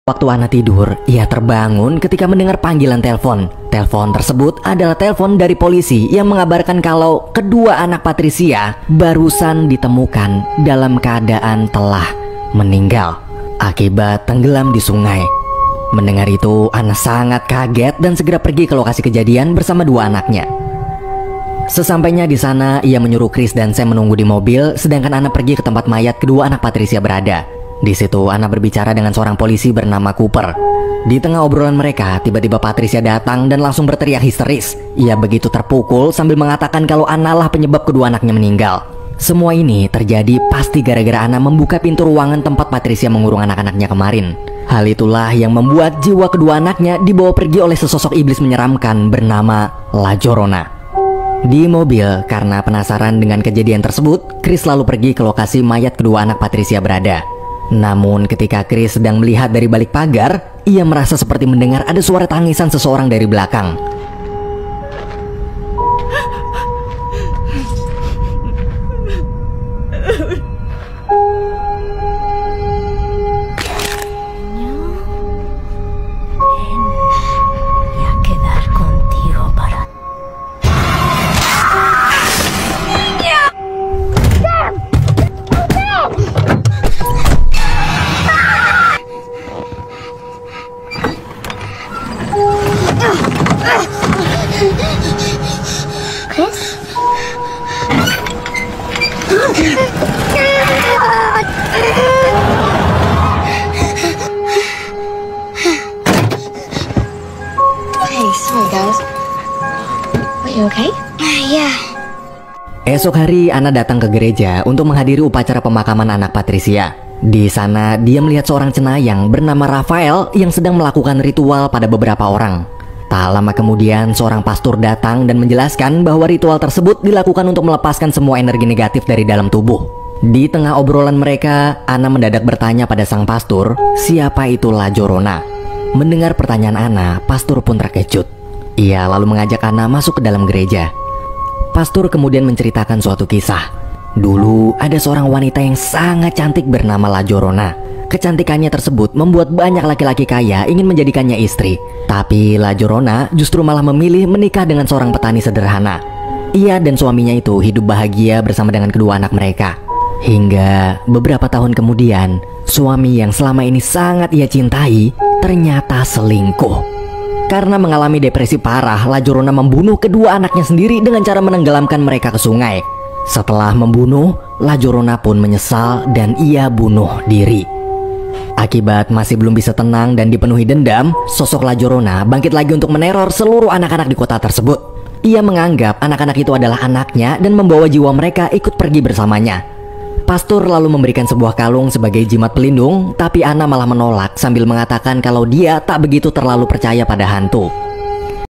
Waktu Ana tidur, ia terbangun ketika mendengar panggilan telepon. Telepon tersebut adalah telepon dari polisi yang mengabarkan kalau kedua anak Patricia barusan ditemukan dalam keadaan telah meninggal akibat tenggelam di sungai. Mendengar itu, Ana sangat kaget dan segera pergi ke lokasi kejadian bersama dua anaknya. Sesampainya di sana, ia menyuruh Chris dan Sam menunggu di mobil, sedangkan Ana pergi ke tempat mayat kedua anak Patricia berada. Di situ, Ana berbicara dengan seorang polisi bernama Cooper. Di tengah obrolan mereka, tiba-tiba Patricia datang dan langsung berteriak histeris. Ia begitu terpukul sambil mengatakan kalau Ana lah penyebab kedua anaknya meninggal. Semua ini terjadi pasti gara-gara Ana membuka pintu ruangan tempat Patricia mengurung anak-anaknya kemarin. Hal itulah yang membuat jiwa kedua anaknya dibawa pergi oleh sesosok iblis menyeramkan bernama La Llorona. Di mobil, karena penasaran dengan kejadian tersebut, Chris lalu pergi ke lokasi mayat kedua anak Patricia berada. Namun ketika Chris sedang melihat dari balik pagar, ia merasa seperti mendengar ada suara tangisan seseorang dari belakang. Esok hari, Ana datang ke gereja untuk menghadiri upacara pemakaman anak Patricia. Di sana, dia melihat seorang cenayang bernama Rafael yang sedang melakukan ritual pada beberapa orang. Tak lama kemudian, seorang pastor datang dan menjelaskan bahwa ritual tersebut dilakukan untuk melepaskan semua energi negatif dari dalam tubuh. Di tengah obrolan mereka, Ana mendadak bertanya pada sang pastor, siapa itu La Llorona? Mendengar pertanyaan Ana, pastor pun terkejut. Ia lalu mengajak Ana masuk ke dalam gereja. Pastor kemudian menceritakan suatu kisah. Dulu ada seorang wanita yang sangat cantik bernama La Llorona. Kecantikannya tersebut membuat banyak laki-laki kaya ingin menjadikannya istri. Tapi La Llorona justru malah memilih menikah dengan seorang petani sederhana. Ia dan suaminya itu hidup bahagia bersama dengan kedua anak mereka. Hingga beberapa tahun kemudian, suami yang selama ini sangat ia cintai ternyata selingkuh. Karena mengalami depresi parah, La Llorona membunuh kedua anaknya sendiri dengan cara menenggelamkan mereka ke sungai. Setelah membunuh, La Llorona pun menyesal dan ia bunuh diri. Akibat masih belum bisa tenang dan dipenuhi dendam, sosok La Llorona bangkit lagi untuk meneror seluruh anak-anak di kota tersebut. Ia menganggap anak-anak itu adalah anaknya dan membawa jiwa mereka ikut pergi bersamanya. Pastor lalu memberikan sebuah kalung sebagai jimat pelindung, tapi Ana malah menolak sambil mengatakan kalau dia tak begitu terlalu percaya pada hantu.